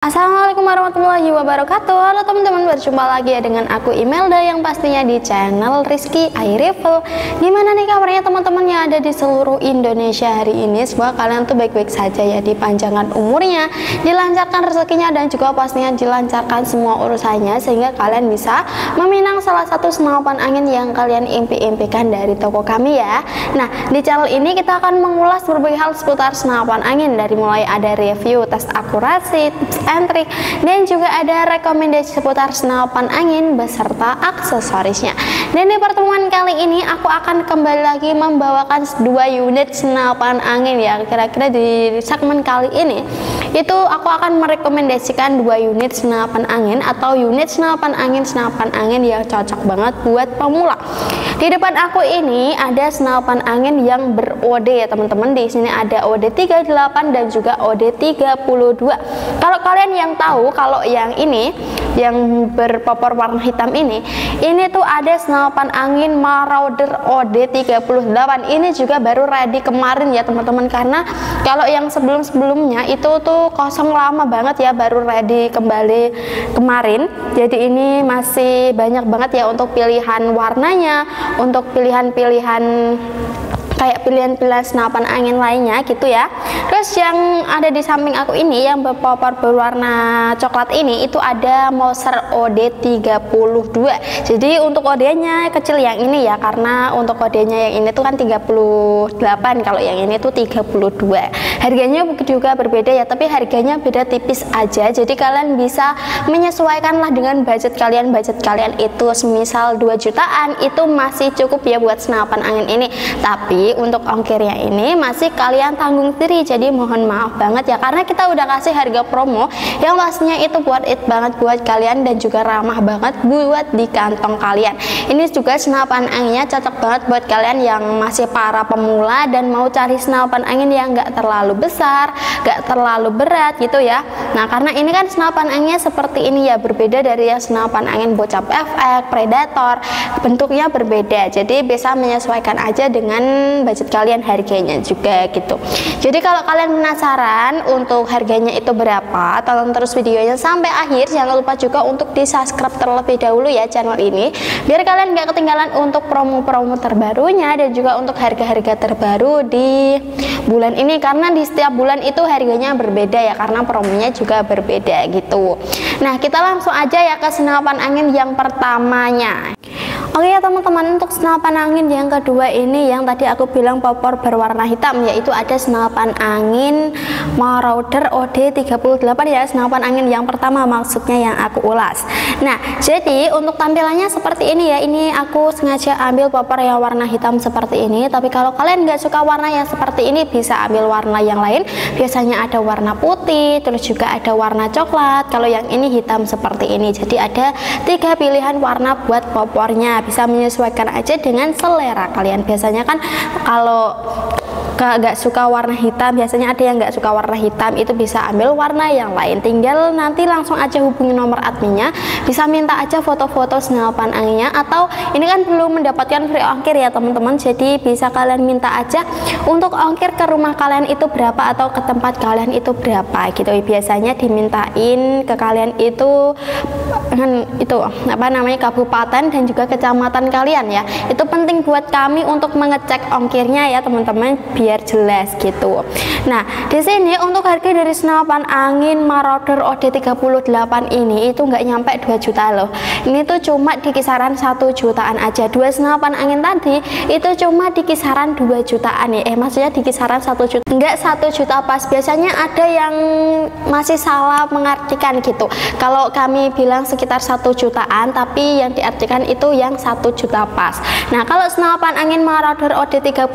Assalamualaikum warahmatullahi wabarakatuh. Halo teman-teman, berjumpa lagi ya dengan aku Imelda yang pastinya di channel Rizky iReview. Gimana nih kabarnya teman-teman yang ada di seluruh Indonesia hari ini? Semoga kalian tuh baik-baik saja ya, dipanjangkan umurnya, dilancarkan rezekinya, dan juga pastinya dilancarkan semua urusannya sehingga kalian bisa meminang salah satu senapan angin yang kalian impi-impikan dari toko kami ya. Nah, di channel ini kita akan mengulas berbagai hal seputar senapan angin, dari mulai ada review, tes akurasi, and trik, dan juga ada rekomendasi seputar senapan angin beserta aksesorisnya. Dan di pertemuan kali ini aku akan kembali lagi membawakan 2 unit senapan angin ya. Kira-kira di segmen kali ini itu aku akan merekomendasikan 2 unit senapan angin atau unit senapan angin yang cocok banget buat pemula. Di depan aku ini ada senapan angin yang ber-OD ya teman-teman. Di sini ada OD 38 dan juga OD 32. Kalau kalian yang tahu, kalau yang ini yang berpopor warna hitam ini tuh ada senapan angin Marauder OD 38. Ini juga baru ready kemarin ya teman-teman, karena kalau yang sebelum-sebelumnya itu tuh kosong lama banget ya, baru ready kembali kemarin. Jadi ini masih banyak banget ya untuk pilihan warnanya, untuk pilihan-pilihan kayak pilihan-pilihan senapan angin lainnya gitu ya. Terus yang ada di samping aku ini yang berpopor berwarna coklat ini itu ada Mouser OD 32. Jadi untuk OD-nya kecil yang ini ya, karena untuk OD-nya yang ini tuh kan 38, kalau yang ini tuh 32. Harganya juga berbeda ya, tapi harganya beda tipis aja. Jadi kalian bisa menyesuaikanlah dengan budget kalian. Budget kalian itu semisal 2 jutaan itu masih cukup ya buat senapan angin ini. Tapi untuk ongkirnya ini masih kalian tanggung sendiri. Jadi mohon maaf banget ya, karena kita udah kasih harga promo yang pastinya itu buat it banget buat kalian dan juga ramah banget buat di kantong kalian. Ini juga senapan anginnya cocok banget buat kalian yang masih para pemula dan mau cari senapan angin yang gak terlalu besar, gak terlalu berat gitu ya. Nah, karena ini kan senapan anginnya seperti ini ya, berbeda dari yang senapan angin bocap FX, Predator, bentuknya berbeda. Jadi bisa menyesuaikan aja dengan budget kalian harganya juga gitu. Jadi kalau kalian penasaran untuk harganya itu berapa, tonton terus videonya sampai akhir. Jangan lupa juga untuk di subscribe terlebih dahulu ya channel ini, biar kalian gak ketinggalan untuk promo-promo terbarunya dan juga untuk harga-harga terbaru di bulan ini, karena di setiap bulan itu harganya berbeda ya, karena promonya juga berbeda gitu. Nah, kita langsung aja ya ke senapan angin yang pertamanya. Oke ya teman-teman, untuk senapan angin yang kedua ini yang tadi aku bilang popor berwarna hitam, yaitu ada senapan angin Marauder OD 38 ya. Senapan angin yang pertama maksudnya yang aku ulas. Nah, jadi untuk tampilannya seperti ini ya. Ini aku sengaja ambil popor yang warna hitam seperti ini, tapi kalau kalian nggak suka warna yang seperti ini bisa ambil warna yang lain. Biasanya ada warna putih, terus juga ada warna coklat. Kalau yang ini hitam seperti ini. Jadi ada 3 pilihan warna buat popornya, bisa menyesuaikan aja dengan selera kalian. Biasanya kan kalau gak suka warna hitam, biasanya ada yang gak suka warna hitam, itu bisa ambil warna yang lain. Tinggal nanti langsung aja hubungi nomor adminnya, bisa minta aja foto-foto senapan anginnya, atau ini kan belum mendapatkan free ongkir ya teman-teman. Jadi bisa kalian minta aja untuk ongkir ke rumah kalian itu berapa atau ke tempat kalian itu berapa gitu. Biasanya dimintain ke kalian itu apa namanya, kabupaten dan juga kecamatan kalian ya. Itu penting buat kami untuk mengecek ongkirnya ya teman-teman, biar jelas gitu. Nah, di sini untuk harga dari senapan angin Marauder OD 38 ini itu nggak nyampe 2 juta loh. Ini tuh cuma di kisaran 1 jutaan aja. 2 senapan angin tadi itu cuma di kisaran 2 jutaan ya. Maksudnya di kisaran 1 juta. Enggak 1 juta pas. Biasanya ada yang masih salah mengartikan gitu. Kalau kami bilang sekitar 1 jutaan, tapi yang diartikan itu yang 1 juta pas. Nah, kalau senapan angin Marauder OD 38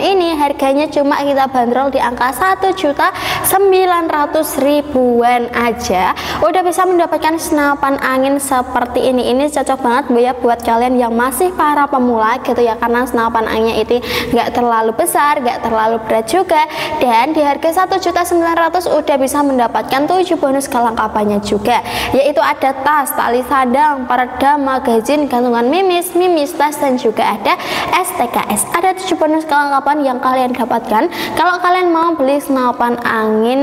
ini harganya cuma kita bandrol di angka 1.900.000-an aja udah bisa mendapatkan senapan angin seperti ini. Ini cocok banget ya buat kalian yang masih para pemula gitu ya, karena senapan anginnya itu nggak terlalu besar, nggak terlalu berat juga, dan di harga 1.900.000 udah bisa mendapatkan 7 bonus kelengkapannya juga, yaitu ada tas, tali sandang, peredam, magazin, gantungan mimis, tas, dan juga ada STKS. Ada 7 bonus kelengkapan yang kalian kalian dapatkan kalau kalian mau beli senapan angin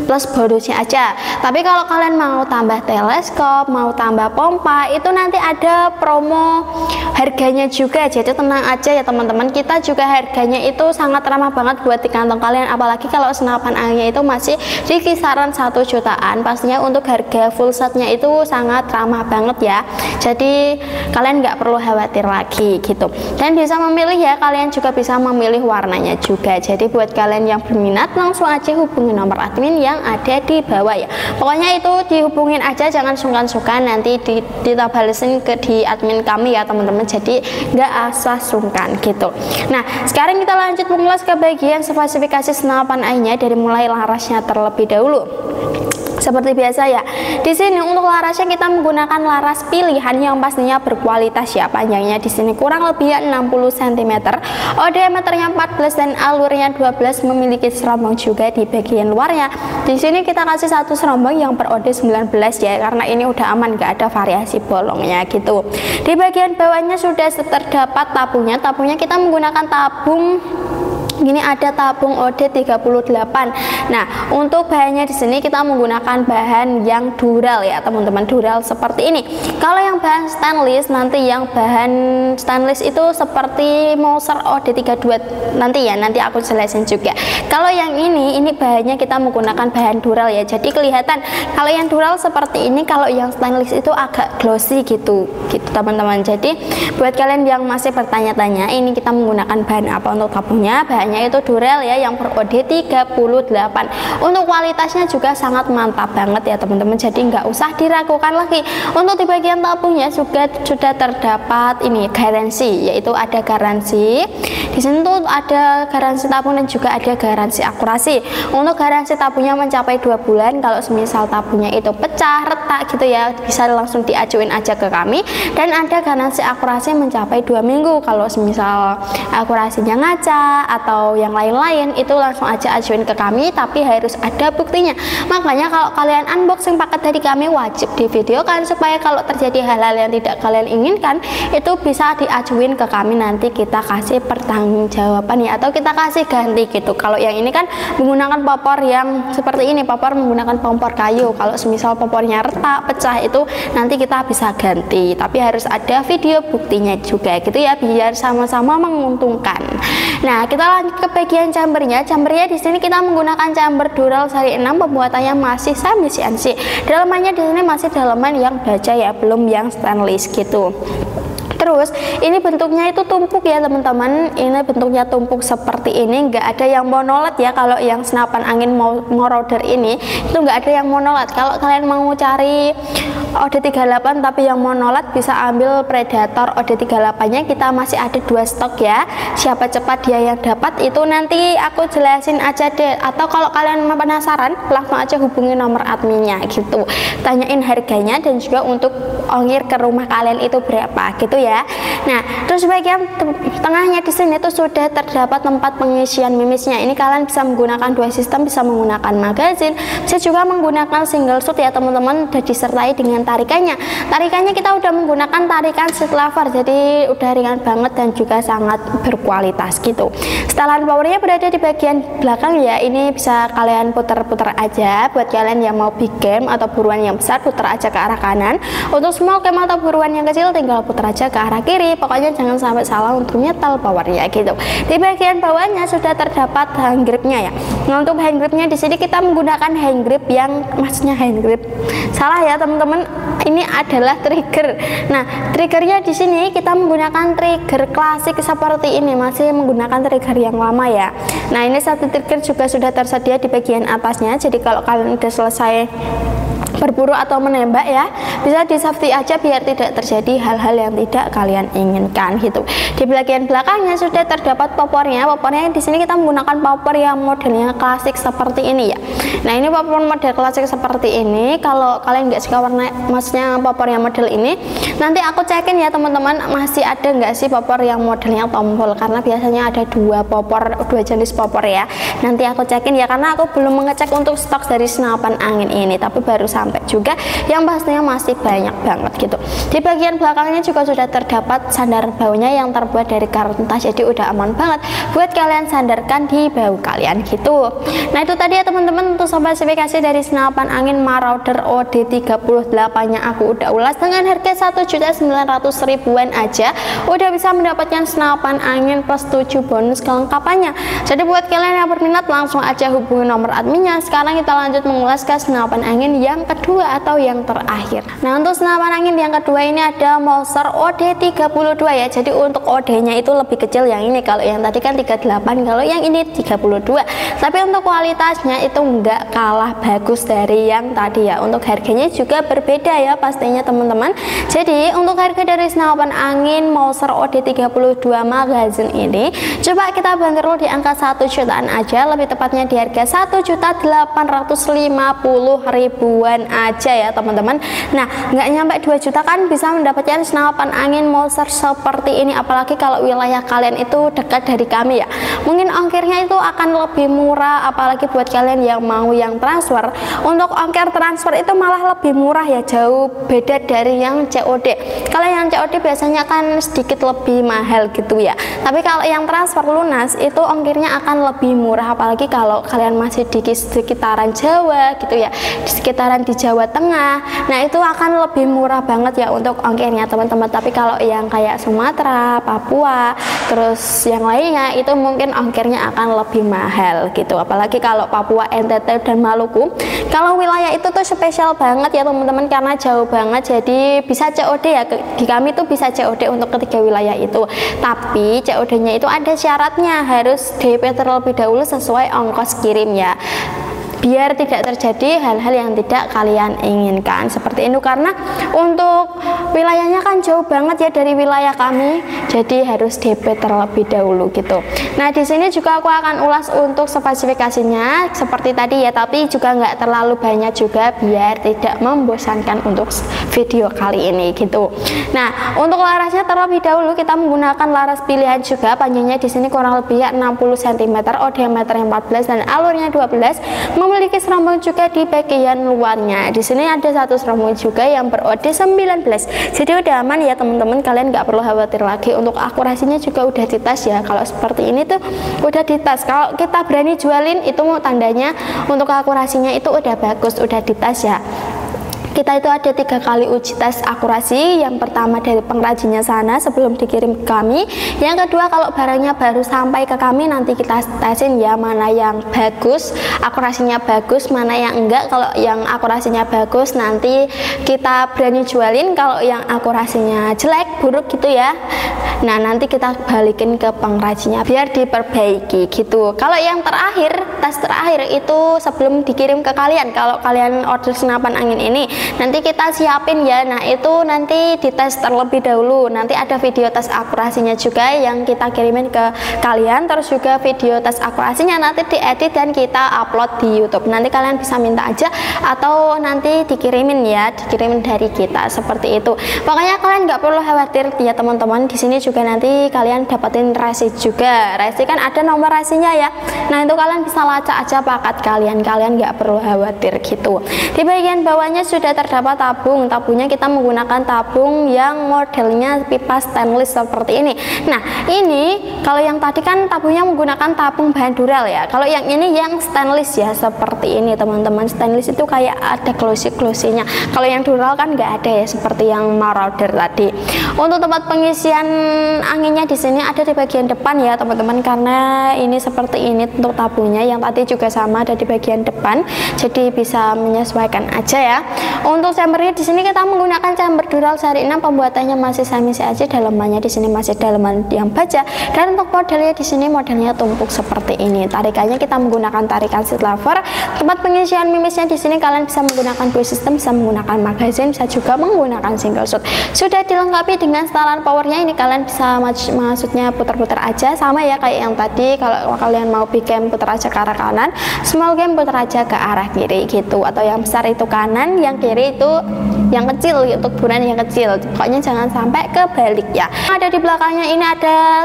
plus bonusnya aja. Tapi kalau kalian mau tambah teleskop, mau tambah pompa, itu nanti ada promo harganya juga. Jadi tenang aja ya teman-teman, kita juga harganya itu sangat ramah banget buat di kantong kalian. Apalagi kalau senapan anginnya itu masih di kisaran 1 jutaan, pastinya untuk harga full setnya itu sangat ramah banget ya. Jadi kalian nggak perlu khawatir lagi gitu. Dan bisa memilih ya, kalian juga bisa memilih warnanya juga. Jadi buat kalian yang berminat langsung aja hubungi nomor admin yang ada di bawah ya. Pokoknya itu dihubungin aja, jangan sungkan-sungkan, nanti kita balesin ke di admin kami ya teman-teman. Jadi nggak asal sungkan gitu. Nah sekarang kita lanjut mengulas ke bagian spesifikasi senapan anginnya dari mulai larasnya terlebih dahulu. Seperti biasa ya, di sini untuk larasnya kita menggunakan laras pilihan yang pastinya berkualitas ya. Panjangnya di sini kurang lebih 60 cm, diameternya 14 dan alurnya 12, memiliki serombong juga di bagian luarnya. Di sini kita kasih satu serombong yang berode 19 ya, karena ini udah aman, nggak ada variasi bolongnya gitu. Di bagian bawahnya sudah terdapat tabungnya. Tabungnya kita menggunakan tabung gini, ada tabung OD38. Nah, untuk bahannya di sini kita menggunakan bahan yang dural ya, teman-teman, dural seperti ini. Kalau yang bahan stainless, nanti yang bahan stainless itu seperti Mouser OD32 nanti ya, nanti aku jelasin juga. Kalau yang ini bahannya kita menggunakan bahan dural ya. Jadi kelihatan kalau yang dural seperti ini, kalau yang stainless itu agak glossy gitu teman-teman. Jadi buat kalian yang masih bertanya-tanya, ini kita menggunakan bahan apa untuk tabungnya, bahannya itu dural ya, yang berode 38. Untuk kualitasnya juga sangat mantap banget ya teman-teman, jadi nggak usah diragukan lagi. Untuk di bagian tabungnya juga sudah terdapat ini garansi, yaitu ada garansi di sini tuh, ada garansi tabung dan juga ada garansi akurasi. Untuk garansi tabungnya mencapai 2 bulan. Kalau semisal tabungnya itu pecah, retak gitu ya, bisa langsung diajuin aja ke kami. Dan ada garansi akurasi mencapai 2 minggu. Kalau semisal akurasinya ngaca atau yang lain-lain, itu langsung aja ajuin ke kami, tapi harus ada buktinya. Makanya kalau kalian unboxing paket dari kami, wajib divideokan supaya kalau terjadi hal-hal yang tidak kalian inginkan, itu bisa diajuin ke kami, nanti kita kasih pertanggungjawaban ya, atau kita kasih ganti gitu. Kalau yang ini kan menggunakan popor yang seperti ini, popor menggunakan kompor kayu. Kalau semisal popornya retak, pecah, itu nanti kita bisa ganti, tapi harus ada video buktinya juga gitu ya, biar sama-sama menguntungkan. Nah, kita lanjut ke bagian chambernya. Chambernya di sini kita menggunakan chamber dural seri 6, pembuatannya masih semi CNC. Dalamannya di sini masih dalaman yang baja ya, belum yang stainless gitu. Terus ini bentuknya itu tumpuk ya teman-teman, ini bentuknya tumpuk seperti ini, nggak ada yang monolat ya. Kalau yang senapan angin Moroder ini itu nggak ada yang monolat. Kalau kalian mau cari OD38 tapi yang monolat, bisa ambil Predator OD38 nya, kita masih ada 2 stok ya. Siapa cepat dia yang dapat, itu nanti aku jelasin aja deh, atau kalau kalian penasaran langsung aja hubungi nomor adminnya gitu, tanyain harganya dan juga untuk ongkir ke rumah kalian itu berapa gitu ya. Nah, terus bagian tengahnya di sini tuh sudah terdapat tempat pengisian mimisnya. Ini kalian bisa menggunakan 2 sistem, bisa menggunakan magazin, bisa juga menggunakan single shot ya teman-teman, dan disertai dengan tarikannya. Tarikannya kita udah menggunakan tarikan seat lever, jadi udah ringan banget dan juga sangat berkualitas gitu. Setelan powernya berada di bagian belakang ya. Ini bisa kalian putar-putar aja. Buat kalian yang mau big game atau buruan yang besar, putar aja ke arah kanan. Untuk small game atau buruan yang kecil, tinggal putar aja ke arah kiri. Pokoknya jangan sampai salah untuk nyetel powernya gitu. Di bagian bawahnya sudah terdapat hand gripnya ya. Nah, untuk hand gripnya di sini kita menggunakan hand grip yang, maksudnya hand grip, salah ya teman-teman, ini adalah trigger. Nah, triggernya di sini kita menggunakan trigger klasik seperti ini, masih menggunakan trigger yang lama ya. Nah, ini satu trigger juga sudah tersedia di bagian atasnya. Jadi kalau kalian udah selesai berburu atau menembak ya, bisa di safety aja biar tidak terjadi hal-hal yang tidak kalian inginkan gitu. Di bagian belakangnya sudah terdapat popornya. Popornya di sini kita menggunakan popor yang modelnya klasik seperti ini ya. Nah, ini popor model klasik seperti ini. Kalau kalian nggak suka warna, maksudnya popor yang model ini, nanti aku cekin ya teman-teman, masih ada nggak sih popor yang modelnya tombol, karena biasanya ada 2 jenis popor ya. Nanti aku cekin ya, karena aku belum mengecek untuk stok dari senapan angin ini, tapi baru sampai juga, yang pastinya masih banyak banget gitu. Di bagian belakangnya juga sudah terdapat sandaran bahunya yang terbuat dari karton tas, jadi udah aman banget buat kalian sandarkan di bahu kalian gitu. Nah itu tadi ya teman-teman untuk spesifikasi dari senapan angin Marauder OD38 nya aku udah ulas dengan harga 1.900.000-an aja udah bisa mendapatkan senapan angin plus 7 bonus kelengkapannya. Jadi buat kalian yang berminat langsung aja hubungi nomor adminnya. Sekarang kita lanjut mengulas ke senapan angin yang kedua atau yang terakhir. Nah untuk senapan angin yang kedua ini ada Mouser OD32 ya. Jadi untuk OD nya itu lebih kecil yang ini, kalau yang tadi kan 38, kalau yang ini 32. Tapi untuk kualitasnya itu enggak kalah bagus dari yang tadi ya. Untuk harganya juga berbeda ya pastinya teman-teman. Jadi untuk harga dari senapan angin Mouser OD32 magazine ini coba kita bandrol di angka 1 jutaan aja, lebih tepatnya di harga 1.850.000-an aja ya teman-teman. Nah nggak nyampe 2 juta kan bisa mendapatkan senapan angin Mouser seperti ini, apalagi kalau wilayah kalian itu dekat dari kami ya, mungkin ongkirnya itu akan lebih murah. Apalagi buat kalian yang mau yang transfer, untuk ongkir transfer itu malah lebih murah ya, jauh beda dari yang COD. Kalau yang COD biasanya kan sedikit lebih mahal gitu ya, tapi kalau yang transfer lunas itu ongkirnya akan lebih murah, apalagi kalau kalian masih di sekitaran Jawa gitu ya, di sekitaran di Jawa Tengah. Nah itu akan lebih murah banget ya untuk ongkirnya teman-teman. Tapi kalau yang kayak Sumatera, Papua, terus yang lainnya itu mungkin ongkirnya akan lebih mahal gitu. Apalagi kalau Papua, NTT dan Maluku, kalau wilayah itu tuh spesial banget ya teman-teman, karena jauh banget, jadi bisa COD ya. Di kami tuh bisa COD untuk ketiga wilayah itu, tapi COD nya itu ada syaratnya, harus DP terlebih dahulu sesuai ongkos kirim ya, biar tidak terjadi hal-hal yang tidak kalian inginkan seperti itu. Karena untuk wilayahnya kan jauh banget ya dari wilayah kami, jadi harus DP terlebih dahulu gitu. Nah di sini juga aku akan ulas untuk spesifikasinya seperti tadi ya, tapi juga nggak terlalu banyak juga biar tidak membosankan untuk video kali ini gitu. Nah untuk larasnya terlebih dahulu kita menggunakan laras pilihan juga, panjangnya di sini kurang lebih ya 60 cm, diameternya 14 dan alurnya 12, memiliki serombong juga di bagian luarnya. Di sini ada satu serombong juga yang berOD 19, jadi udah aman ya teman-teman, kalian nggak perlu khawatir lagi. Untuk akurasinya juga udah dites ya, kalau seperti ini tuh udah dites. Kalau kita berani jualin itu tandanya untuk akurasinya itu udah bagus, udah dites ya. Kita itu ada 3 kali uji tes akurasi. Yang pertama dari pengrajinnya sana sebelum dikirim ke kami. Yang kedua kalau barangnya baru sampai ke kami, nanti kita tesin ya mana yang bagus, akurasinya bagus, mana yang enggak. Kalau yang akurasinya bagus nanti kita berani jualin, kalau yang akurasinya jelek, buruk gitu ya, nah nanti kita balikin ke pengrajinnya biar diperbaiki gitu. Kalau yang terakhir, tes terakhir itu sebelum dikirim ke kalian, kalau kalian order senapan angin ini nanti kita siapin ya. Nah itu nanti dites terlebih dahulu, nanti ada video tes akurasinya juga yang kita kirimin ke kalian, terus juga video tes akurasinya nanti diedit dan kita upload di YouTube. Nanti kalian bisa minta aja atau nanti dikirimin ya, dikirimin dari kita seperti itu. Pokoknya kalian nggak perlu khawatir ya teman-teman. Di sini juga nanti kalian dapetin resi juga, resi kan ada nomor resinya ya. Nah itu kalian bisa lacak aja paket kalian nggak perlu khawatir gitu. Di bagian bawahnya sudah terdapat tabung. Tabungnya kita menggunakan tabung yang modelnya pipa stainless seperti ini. Nah ini kalau yang tadi kan tabungnya menggunakan tabung bahan dural ya, kalau yang ini yang stainless ya seperti ini teman-teman. Stainless itu kayak ada glossy-glossy-nya, kalau yang dural kan nggak ada ya seperti yang Marauder tadi. Untuk tempat pengisian anginnya di sini ada di bagian depan ya teman-teman, karena ini seperti ini untuk tabungnya. Yang tadi juga sama ada di bagian depan, jadi bisa menyesuaikan aja ya. Untuk chambernya di sini kita menggunakan chamber dural seri 6, pembuatannya masih semi CAC, dalamannya di sini masih dalaman yang baja, dan untuk modelnya di sini modelnya tumpuk seperti ini. Tarikannya kita menggunakan tarikan seat lever. Tempat pengisian mimisnya di sini kalian bisa menggunakan dua sistem, bisa menggunakan magazine, bisa juga menggunakan single shot. Sudah dilengkapi dengan setelan powernya, ini kalian bisa maksudnya putar-putar aja sama ya kayak yang tadi. Kalau kalian mau bikin putar aja arah kanan, small game putar aja ke arah kiri gitu, atau yang besar itu kanan, yang kiri itu yang kecil, untuk ukuran yang kecil. Pokoknya jangan sampai kebalik ya. Ada di belakangnya ini ada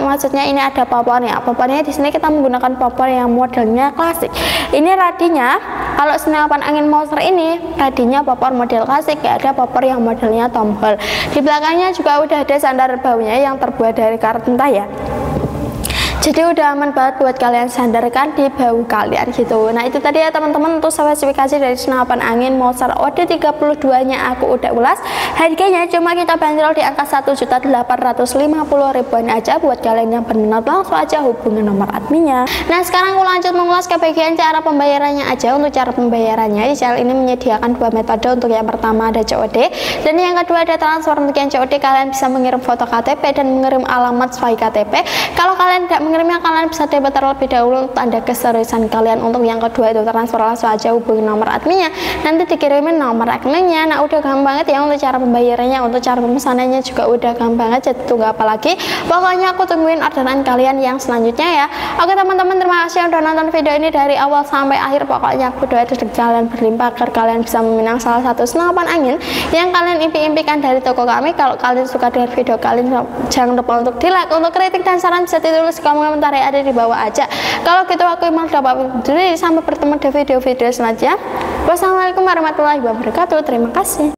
maksudnya ini ada popornya. Popornya di sini kita menggunakan popor yang modelnya klasik. Ini radinya, kalau senapan angin monster ini radinya popor model klasik, ya ada popor yang modelnya Tom Hall. Di belakangnya juga udah ada sandar baunya yang terbuat dari karet mentah ya. Jadi udah aman banget buat kalian sandarkan di bahu kalian gitu. Nah itu tadi ya teman-teman untuk spesifikasi dari senapan angin Monster OD32 nya aku udah ulas. Harganya cuma kita bandrol di angka 1.850.000-an aja. Buat kalian yang berminat langsung aja hubungi nomor adminnya. Nah sekarang aku lanjut mengulas ke bagian cara pembayarannya aja. Untuk cara pembayarannya di channel ini menyediakan dua metode. Untuk yang pertama ada COD dan yang kedua ada transfer. Untuk yang COD kalian bisa mengirim foto KTP dan mengirim alamat sesuai KTP. Kalau kalian tidak mengirimnya, kalian bisa debit terlebih dahulu untuk tanda keseriusan kalian. Untuk yang kedua itu transfer, langsung aja hubungi nomor adminnya, nanti dikirimin nomor rekeningnya. Nah udah gampang banget ya untuk cara pembayarannya. Untuk cara pemesanannya juga udah gampang banget, jadi tunggu apa lagi. Pokoknya aku tungguin orderan kalian yang selanjutnya ya. Oke teman-teman, terima kasih yang udah nonton video ini dari awal sampai akhir. Pokoknya aku doa rezeki kalian berlimpah agar kalian bisa meminang salah satu senapan angin yang kalian impi-impikan dari toko kami. Kalau kalian suka dengan video kalian, jangan lupa untuk di like. Untuk kritik dan saran bisa ditulis komentar yang ada di bawah aja. Kalau gitu aku Imal dapat diri, sampai bertemu di video-video selanjutnya. Wassalamualaikum warahmatullahi wabarakatuh. Terima kasih.